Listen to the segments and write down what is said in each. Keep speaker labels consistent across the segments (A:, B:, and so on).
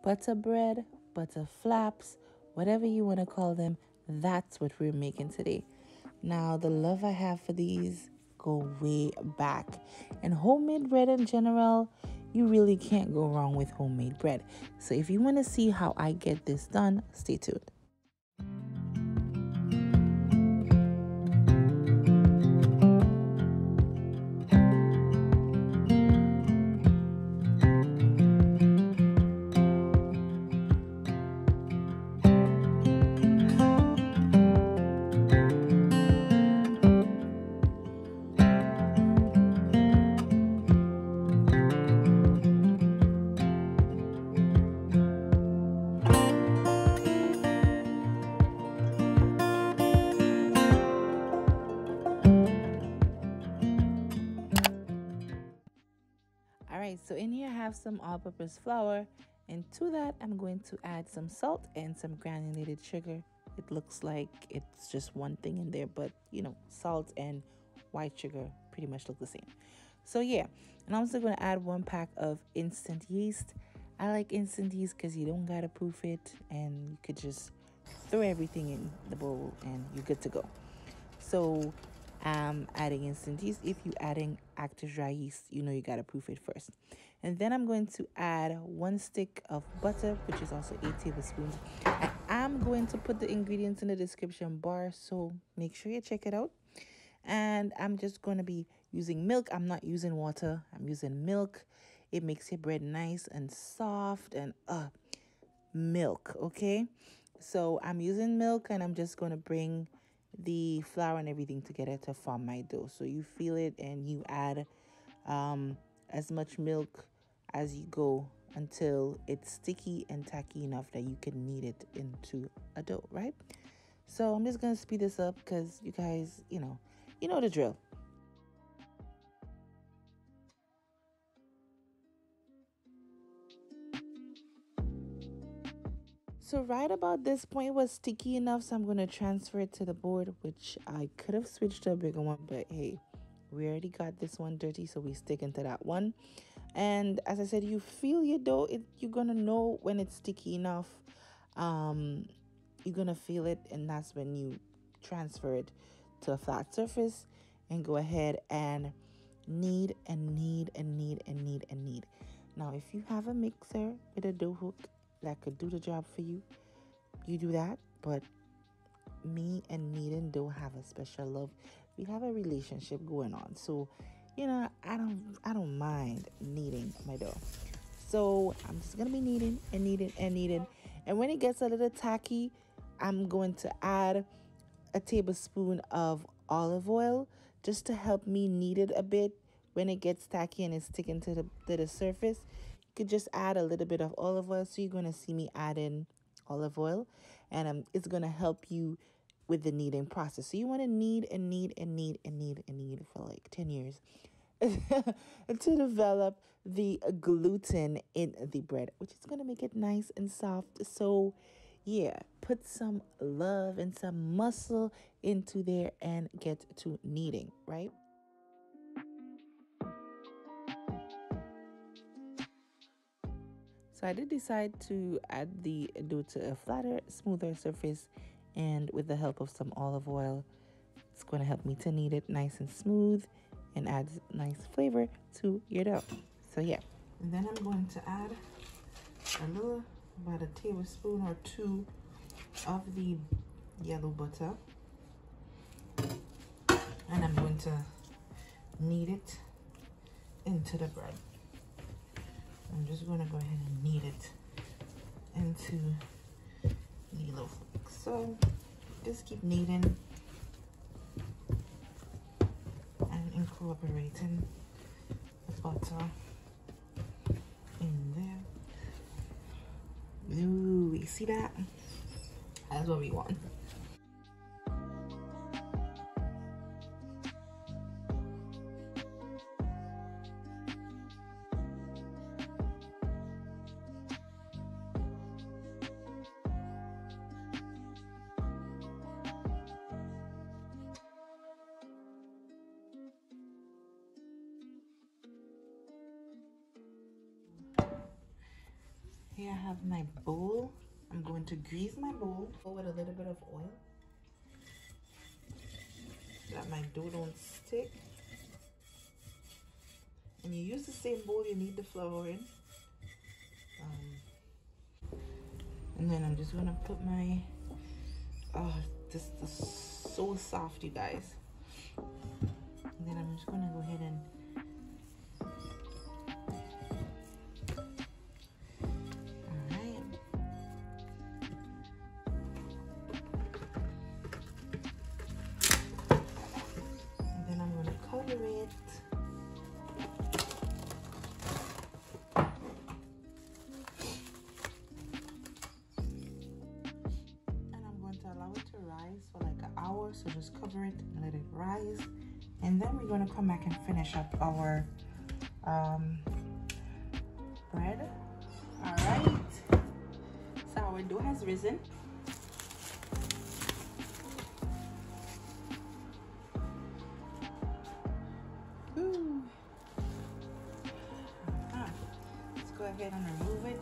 A: butter bread, butter flaps, whatever you want to call them. That's what we're making today. Now, the love I have for these go way back. And homemade bread in general, you really can't go wrong with homemade bread. So if you want to see how I get this done, stay tuned. All right, so in here I have some all-purpose flour, and to that I'm going to add some salt and some granulated sugar. It looks like it's just one thing in there, but salt and white sugar pretty much look the same. So yeah, and I'm also going to add 1 pack of instant yeast. I like instant yeast because you don't gotta proof it, and you could just throw everything in the bowl and you're good to go. So I'm adding instant yeast. If you're adding active dry yeast, you gotta proof it first. And then I'm going to add 1 stick of butter, which is also 8 tablespoons. I'm going to put the ingredients in the description bar, so make sure you check it out. And I'm just going to be using milk. I'm not using water. I'm using milk. It makes your bread nice and soft and milk, okay? So I'm using milk, and I'm just going to bring the flour and everything together to form my dough. So you feel it, and you add as much milk as you go until it's sticky and tacky enough that you can knead it into a dough, right? So I'm just going to speed this up because you guys, you know the drill. So right about this point was sticky enough, so I'm going to transfer it to the board, which I could have switched to a bigger one, but hey, we already got this one dirty, so we stick into that one. And as I said, you feel your dough. You're going to know when it's sticky enough. You're going to feel it, and that's when you transfer it to a flat surface and go ahead and knead and knead and knead and knead and knead. Now, if you have a mixer with a dough hook that could do the job for you, you do that. But me and kneading dough have a special love. We have a relationship going on. So, I don't mind kneading my dough. So I'm just gonna be kneading and kneading and kneading. And when it gets a little tacky, I'm going to add a tablespoon of olive oil just to help me knead it a bit. When it gets tacky and it's sticking to the surface, you could just add a little bit of olive oil. So you're gonna see me add in olive oil, and it's gonna help you with the kneading process. So you want to knead and knead and knead and knead and knead for like 10 years to develop the gluten in the bread, which is going to make it nice and soft. So yeah, put some love and some muscle into there and get to kneading, right? So I did decide to add the dough to a flatter, smoother surface, and with the help of some olive oil, it's going to help me to knead it nice and smooth and adds nice flavor to your dough. So yeah. And then I'm going to add about a tablespoon or 2 of the yellow butter. And I'm going to knead it into the bread. I'm just going to go ahead and knead it into the yellow flakes. So just keep kneading and incorporating the butter in there. Ooh, you see that? That's what we want. Here I have my bowl. I'm going to grease my bowl with a little bit of oil so that my dough don't stick. And you use the same bowl you need the flour in. And then I'm just gonna put my, oh, this is so soft, you guys. And then I'm just gonna go ahead and cover it. And I'm going to allow it to rise for like an hour, so just cover it and let it rise. And then we're going to come back and finish up our bread. All right, so our dough has risen. Let's go ahead and remove it.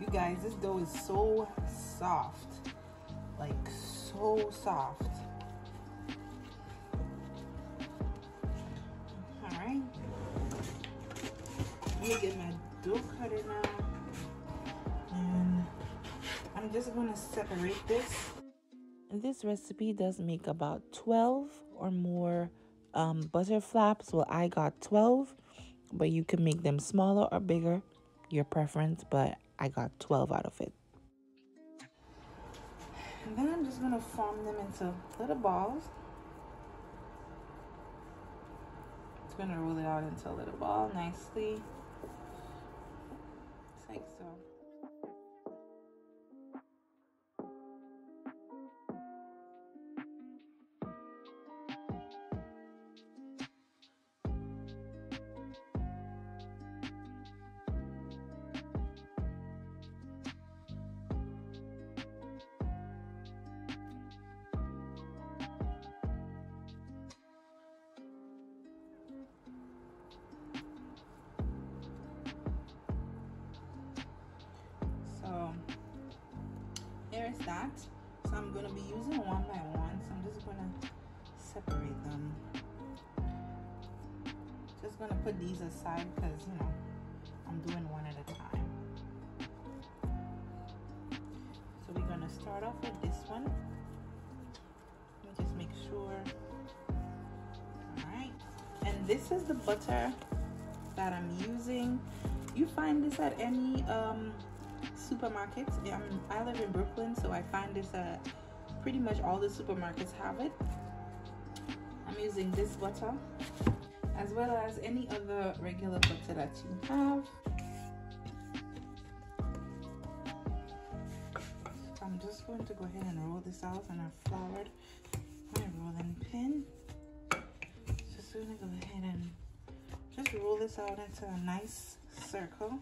A: You guys, this dough is so soft, like so soft. All right, let me get my dough cutter now, and I'm just gonna separate this. This recipe does make about 12 or more butter flaps. Well, I got 12, but you can make them smaller or bigger, your preference, but I got 12 out of it. And then I'm just gonna form them into little balls. Just gonna roll it out into a little ball nicely, just like so. There's that. So I'm going to be using one by one. So I'm just going to separate them. Just going to put these aside because, you know, I'm doing one at a time. So we're going to start off with this one. Let me just make sure. Alright. And this is the butter that I'm using. You find this at any supermarkets. I live in Brooklyn, so I find this at pretty much all the supermarkets have it. I'm using this butter as well as any other regular butter that you have. So I'm just going to go ahead and roll this out, and I've floured my rolling pin. Just going to go ahead and just roll this out into a nice circle.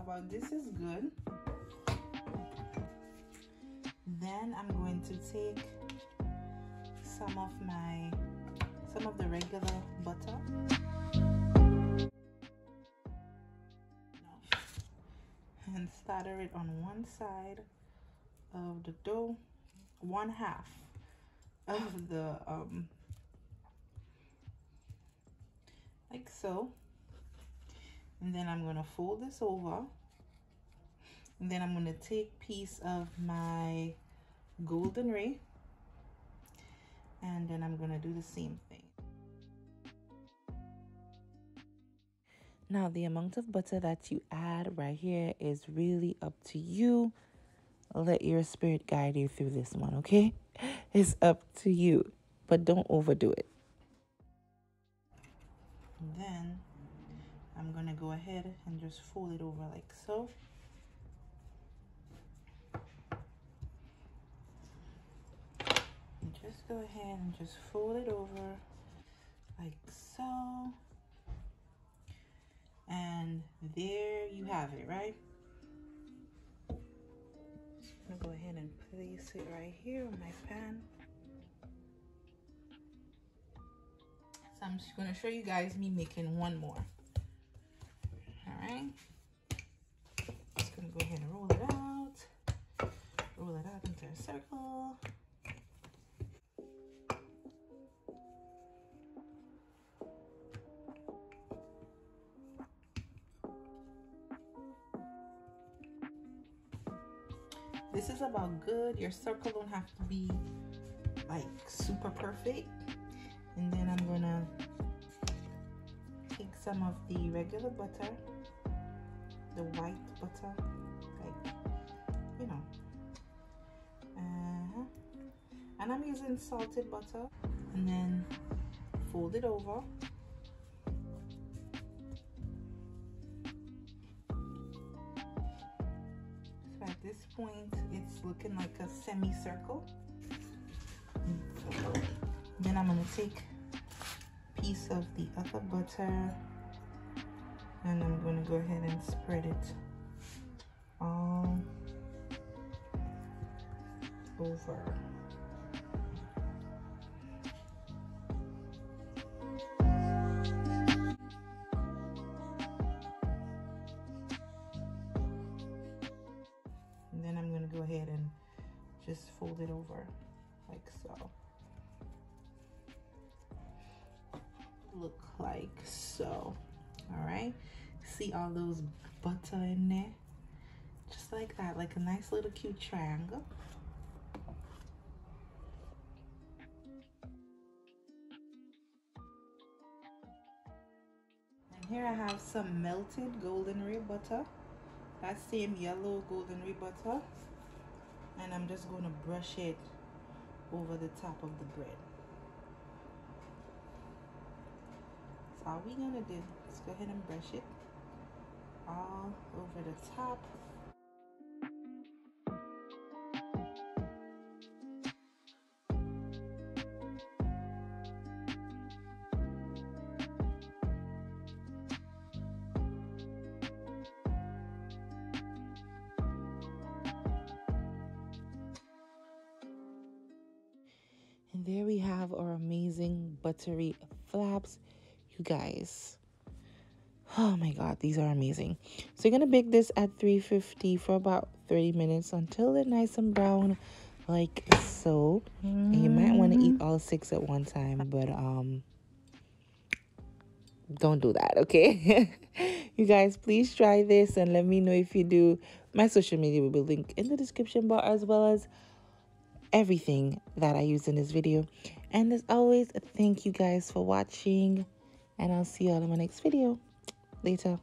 A: About this is good. Then I'm going to take some of the regular butter and splatter it on one side of the dough, one half of the like so. And then I'm going to fold this over. And then I'm going to take a piece of my golden ray. And then I'm going to do the same thing. Now, the amount of butter that you add right here is really up to you. Let your spirit guide you through this one, okay? It's up to you, but don't overdo it. And then I'm going to go ahead and just fold it over like so. just go ahead and just fold it over like so. And there you have it, right? I'm gonna go ahead and place it right here on my pan. So I'm just gonna show you guys me making one more. All right. Just gonna go ahead and roll it out. Roll it out into a circle. This is about good. Your circle don't have to be like super perfect. And then I'm gonna take some of the regular butter, the white butter, like, you know. And I'm using salted butter, and then fold it over. So at this point, it's looking like a semicircle. Then I'm gonna take a piece of the other butter, and I'm gonna go ahead and spread it all over. And then I'm gonna go ahead and just fold it over like so. Look like so. All right, see all those butter in there, just like that, like a nice little cute triangle. And here I have some melted golden ray butter, that same yellow golden ray butter, and I'm just going to brush it over the top of the bread. So all we're gonna do is go ahead and brush it all over the top. And there we have our amazing buttery flaps, you guys. Oh my god, these are amazing. So you're gonna bake this at 350 for about 30 minutes until they're nice and brown, like so. And you might want to eat all 6 at one time, but don't do that, okay? You guys, please try this and let me know if you do. My social media will be linked in the description bar, as well as everything that I use in this video. And as always, thank you guys for watching, and I'll see you all in my next video. Later.